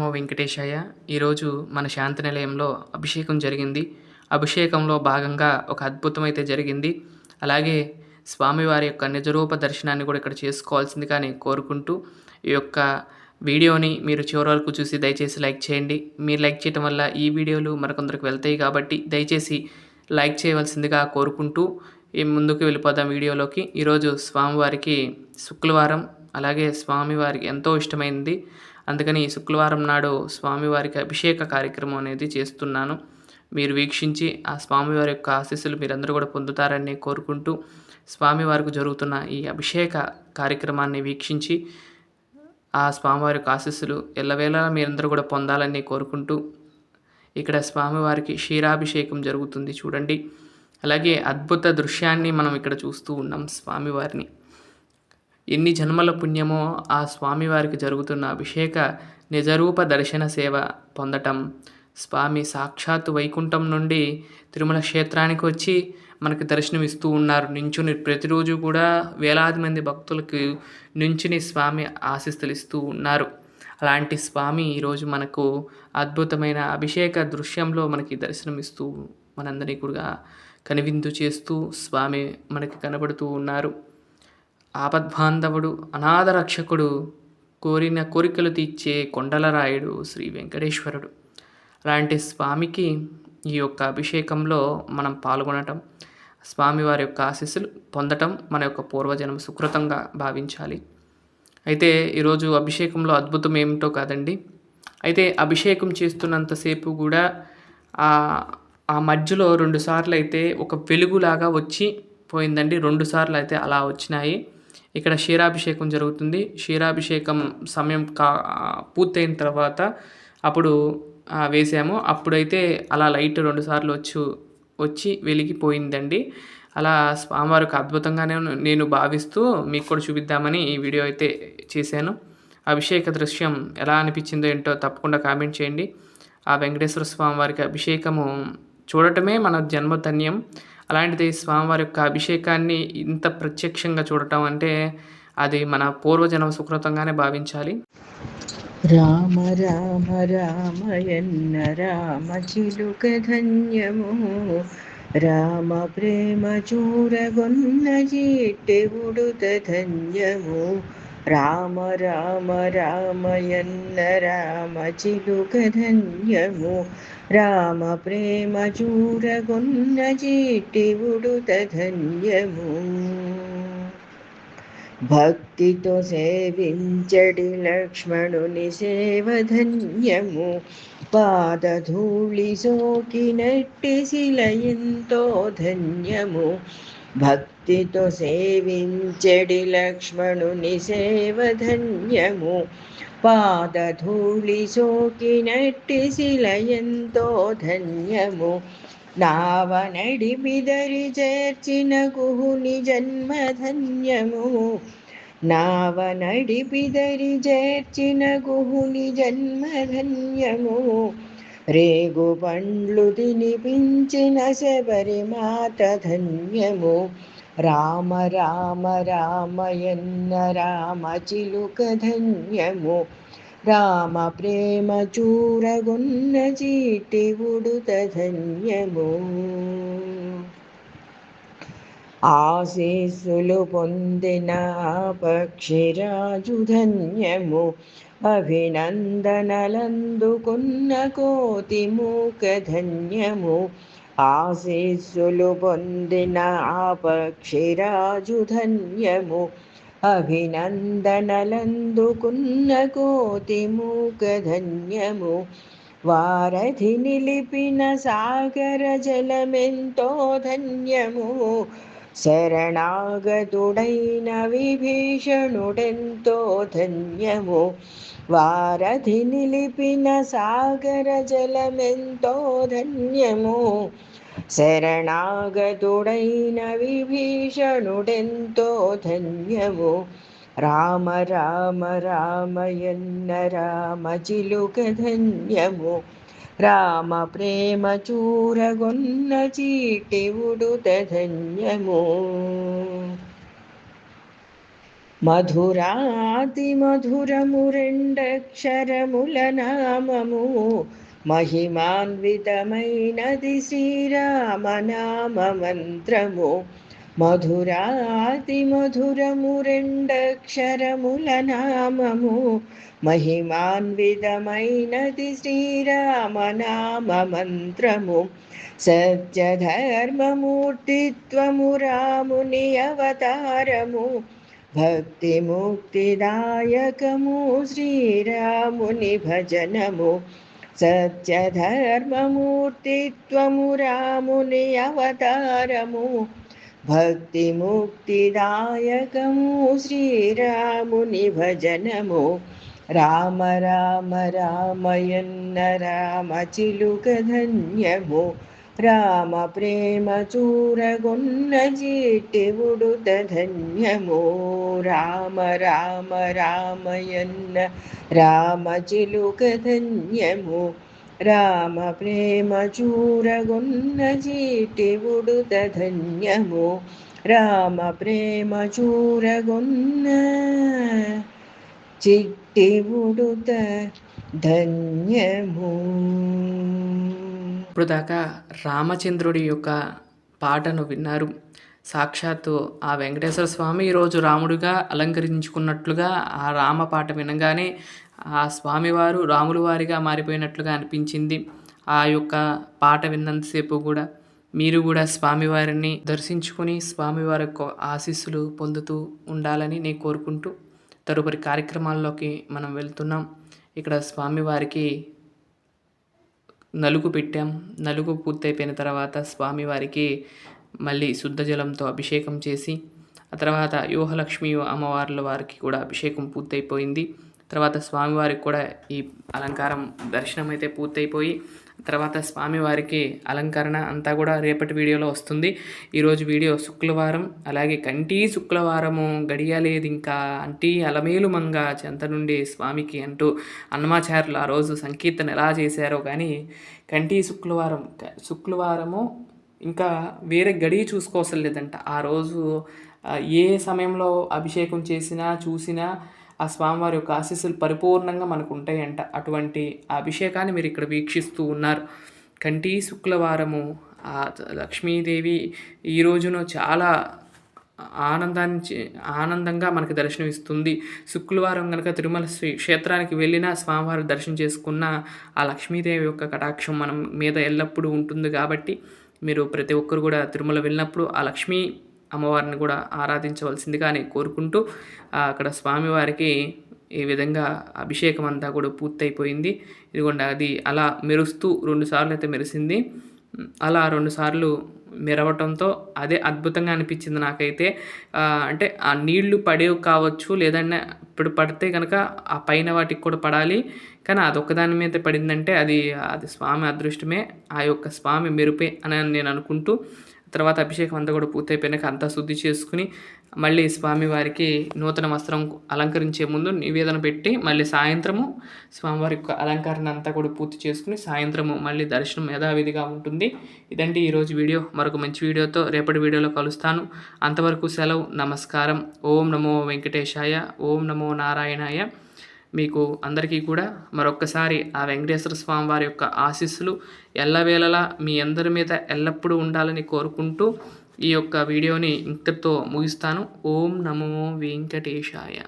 నమో వెంకటేశాయ. ఈరోజు మన శాంతి నిలయంలో అభిషేకం జరిగింది. అభిషేకంలో భాగంగా ఒక అద్భుతమైతే జరిగింది. అలాగే స్వామివారి యొక్క నిజరూప దర్శనాన్ని కూడా ఇక్కడ చేసుకోవాల్సిందిగా నేను కోరుకుంటూ, ఈ యొక్క వీడియోని మీరు చివరి వరకు చూసి దయచేసి లైక్ చేయండి. మీరు లైక్ చేయటం వల్ల ఈ వీడియోలు మరికొందరికి వెళ్తాయి కాబట్టి దయచేసి లైక్ చేయవలసిందిగా కోరుకుంటూ ముందుకు వెళ్ళిపోదాం వీడియోలోకి. ఈరోజు స్వామివారికి శుక్రవారం, అలాగే స్వామివారికి ఎంతో ఇష్టమైంది. అందుకని ఈ శుక్రవారం నాడు స్వామివారికి అభిషేక కార్యక్రమం అనేది చేస్తున్నాను. మీరు వీక్షించి ఆ స్వామివారి యొక్క ఆశీస్సులు మీరందరూ కూడా పొందుతారని కోరుకుంటూ, స్వామివారికి జరుగుతున్న ఈ అభిషేక కార్యక్రమాన్ని వీక్షించి ఆ స్వామివారి యొక్క ఆశీస్సులు ఎల్లవేళలా మీరందరూ కూడా పొందాలని కోరుకుంటూ, ఇక్కడ స్వామివారికి క్షీరాభిషేకం జరుగుతుంది చూడండి. అలాగే అద్భుత దృశ్యాన్ని మనం ఇక్కడ చూస్తూ ఉన్నాం. స్వామివారిని ఎన్ని జన్మల పుణ్యమో ఆ స్వామివారికి జరుగుతున్న అభిషేక నిజరూప దర్శన సేవ పొందటం. స్వామి సాక్షాత్తు వైకుంఠం నుండి తిరుమల క్షేత్రానికి వచ్చి మనకి దర్శనం ఇస్తూ ఉన్నారు. నించుని ప్రతిరోజు కూడా వేలాది మంది భక్తులకు నించుని స్వామి ఆశీస్సులు ఇస్తూ ఉన్నారు. అలాంటి స్వామి ఈరోజు మనకు అద్భుతమైన అభిషేక దృశ్యంలో మనకి దర్శనం ఇస్తూ మనందరినీ కూడా కనువిందు చేస్తూ స్వామి మనకి కనబడుతూ ఉన్నారు. ఆపద్బాంధవుడు, అనాథ రక్షకుడు, కోరిన కోరికలు తీర్చే కొండలరాయుడు శ్రీ వెంకటేశ్వరుడు. అలాంటి స్వామికి ఈ యొక్క అభిషేకంలో మనం పాల్గొనటం, స్వామివారి యొక్క ఆశీస్సులు పొందటం మన యొక్క పూర్వజన్మ సుకృతంగా భావించాలి. అయితే ఈరోజు అభిషేకంలో అద్భుతం ఏమిటో కాదండి. అయితే అభిషేకం చేస్తున్నంతసేపు కూడా ఆ మధ్యలో 2 సార్లు అయితే ఒక వెలుగులాగా వచ్చి పోయిందండి. 2 సార్లు అయితే అలా వచ్చినాయి. ఇక్కడ క్షీరాభిషేకం జరుగుతుంది. క్షీరాభిషేకం సమయం పూర్తయిన తర్వాత అప్పుడు వేసాము. అప్పుడైతే అలా లైట్ 2 సార్లు వచ్చి వెలిగిపోయిందండి. అలా స్వామివారికి అద్భుతంగానే నేను భావిస్తూ మీకు కూడా చూపిద్దామని ఈ వీడియో అయితే చేశాను. అభిషేక దృశ్యం ఎలా అనిపించిందో ఏంటో తప్పకుండా కామెంట్ చేయండి. ఆ వెంకటేశ్వర స్వామివారికి అభిషేకము చూడటమే మన జన్మధన్యం. అలాంటిది స్వామివారి యొక్క అభిషేకాన్ని ఇంత ప్రత్యక్షంగా చూడటం అంటే అది మన పూర్వజన్మ సుకృతంగానే భావించాలి. రామ రామ రామయన్న రామ చిలుక ధన్యము, రామ ప్రేమ చూరగొన్న జీట్టెవుడుత ధన్యము. రామ రామ రామయన్న రామ చిలుక ధన్యము, రామ ప్రేమ చూరగొన్న జీట్టెవుడుత ధన్యము. భక్తితో సేవించడి లక్ష్మణుని సేవ ధన్యము, పాదధూళి సోకినట్టి శిల ఎంతో ధన్యము. భక్తితో సేవించడి లక్ష్మణుని సేవ ధన్యము, పాదధూళి సోకినట్టి శిల ఎంతో ధన్యము. నావ నడిపిదరి చేర్చిన గుహుని జన్మ ధన్యము, నావ నడిపిదరి చేర్చిన గుహుని జన్మ ధన్యము. రేగు పండ్లు తినిపించిన శబరిమాత ధన్యము. రామ రామ రామయన్న రామ చిలుక ధన్యము, రామ ప్రేమ చూరగొన్న జీటివుడుత ధన్యము. ఆశీస్సులు పొందిన పక్షిరాజు ధన్యము, అభినందనలందుకున్న కోతి మూక ధన్యము. ఆశీస్సులు పొందిన పక్షిరాజు ధన్యము, అభినందనలందుకున్న కోతి మూక ధన్యము. వారధి నిలిపిన సాగర జలమెంతో ధన్యము, శరణాగతుడైన విభీషణుడెంతో ధన్యము. వారధి నిలిపిన సాగర జలమెంతో ధన్యము, శరణాగతుడైన విభీషణుడెంతో ధన్యము. రామ రామ రామయన్న రామ చిలుక ధన్యము, రామ ప్రేమ చూరగొన్న చీటివుడుత ధన్యము. మధురాతి మధురము రెండక్షరముల నామము, మహిమాన్వితమైనది శ్రీరామనామ మంత్రము. మధురాతి మధురము రెండక్షరముల నామము, మహిమాన్వితమైనది శ్రీరామనామ మంత్రము. సత్యధర్మమూర్తిత్వము రాముని అవతారము, భక్తి ముక్తిదాయకము శ్రీరాముని భజనము. సత్యధర్మమూర్తిత్వము రాముని అవతారము, భక్తి ముక్తిదాయకము శ్రీరాముని భజనము. రామ రామ రామయన్న రామ చిలుక ధన్యము, రామ ప్రేమ చూరగొన్న జీటి ఉడుత ధన్యము. రామ రామ రామయన్న రామ చిలుక ధన్యము, రామ ప్రేమ చూరగొన్న జీటి ఉడుత ధన్యము. రామ ప్రేమ చూరగొన్న చిట్టి ఉడుత ధన్యము. ఇప్పుడు దాకా రామచంద్రుడి యొక్క పాటను విన్నారు. సాక్షాత్తు ఆ వెంకటేశ్వర స్వామి ఈరోజు రాముడిగా అలంకరించుకున్నట్లుగా ఆ రామ పాట వినగానే ఆ స్వామివారు రాముల వారిగా మారిపోయినట్లుగా అనిపించింది. ఆ యొక్క పాట విన్నంతసేపు కూడా మీరు కూడా స్వామివారిని దర్శించుకొని స్వామివారి యొక్క ఆశీస్సులు పొందుతూ ఉండాలని నేను కోరుకుంటూ తదుపరి కార్యక్రమాల్లోకి మనం వెళ్తున్నాం. ఇక్కడ స్వామివారికి నలుగు పెట్టాం. నలుగు పూర్తయిపోయిన తర్వాత స్వామివారికి మళ్ళీ శుద్ధ జలంతో అభిషేకం చేసి ఆ తర్వాత యోహలక్ష్మి అమ్మవార్ల వారికి కూడా అభిషేకం పూర్తయిపోయింది. తర్వాత స్వామివారికి కూడా ఈ అలంకారం దర్శనం అయితే పూర్తయిపోయి తర్వాత స్వామివారికి అలంకరణ అంతా కూడా రేపటి వీడియోలో వస్తుంది. ఈరోజు వీడియో శుక్రవారం, అలాగే కంటి శుక్రవారము గడియలేదు ఇంకా అంటీ అలమేలు మంగ చెంత నుండి స్వామికి అంటూ అన్నమాచార్యులు ఆ రోజు సంకీర్తన ఎలా చేశారో కానీ కంటి శుక్రవారము ఇంకా వేరే గడియ చూసుకోవసం లేదంట. ఆ రోజు ఏ సమయంలో అభిషేకం చేసినా చూసినా ఆ స్వామివారి యొక్క ఆశీస్సులు పరిపూర్ణంగా మనకు ఉంటాయంట. అటువంటి అభిషేకాన్ని మీరు ఇక్కడ వీక్షిస్తూ ఉన్నారు. కంటి శుక్రవారము ఆ లక్ష్మీదేవి ఈ రోజున చాలా ఆనందంగా మనకి దర్శనం ఇస్తుంది. శుక్రవారం కనుక తిరుమల క్షేత్రానికి వెళ్ళినా స్వామివారి దర్శనం చేసుకున్న ఆ లక్ష్మీదేవి యొక్క కటాక్షం మనం మీద ఎల్లప్పుడూ ఉంటుంది. కాబట్టి మీరు ప్రతి ఒక్కరు కూడా తిరుమల వెళ్ళినప్పుడు ఆ లక్ష్మీ అమ్మవారిని కూడా ఆరాధించవలసిందిగా నేను కోరుకుంటూ అక్కడ స్వామివారికి ఈ విధంగా అభిషేకం అంతా కూడా పూర్తయిపోయింది. ఇదిగోండి అది అలా మెరుస్తూ 2 సార్లు అయితే మెరిసింది. అలా 2 సార్లు మెరవటంతో అదే అద్భుతంగా అనిపించింది నాకైతే. అంటే ఆ నీళ్లు పడేవి కావచ్చు, లేదంటే ఇప్పుడు పడితే కనుక ఆ పైన వాటికి కూడా పడాలి. కానీ అదొక్కదాని మీద పడిందంటే అది స్వామి అదృష్టమే, ఆ యొక్క స్వామి మెరుపే అని నేను అనుకుంటూ తర్వాత అభిషేకం అంతా కూడా పూర్తయిపోయినాక అంతా శుద్ధి చేసుకుని మళ్ళీ స్వామివారికి నూతన వస్త్రం అలంకరించే ముందు నివేదన పెట్టి మళ్ళీ సాయంత్రము స్వామివారి యొక్క అలంకరణ అంతా కూడా పూర్తి చేసుకుని సాయంత్రము మళ్ళీ దర్శనం యథావిధిగా ఉంటుంది. ఇదండి ఈరోజు వీడియో. మరొక మంచి వీడియోతో రేపటి వీడియోలో కలుస్తాను. అంతవరకు సెలవు. నమస్కారం. ఓం నమో వెంకటేశాయ, ఓం నమో నారాయణాయ. మీకు అందరికీ కూడా మరొక్కసారి ఆ వెంకటేశ్వర స్వామి వారి యొక్క ఆశీస్సులు ఎల్లవేళలా మీ అందరి మీద ఎల్లప్పుడూ ఉండాలని కోరుకుంటూ ఈ యొక్క వీడియోని ఇంతటితో ముగిస్తాను. ఓం నమో వెంకటేశాయ.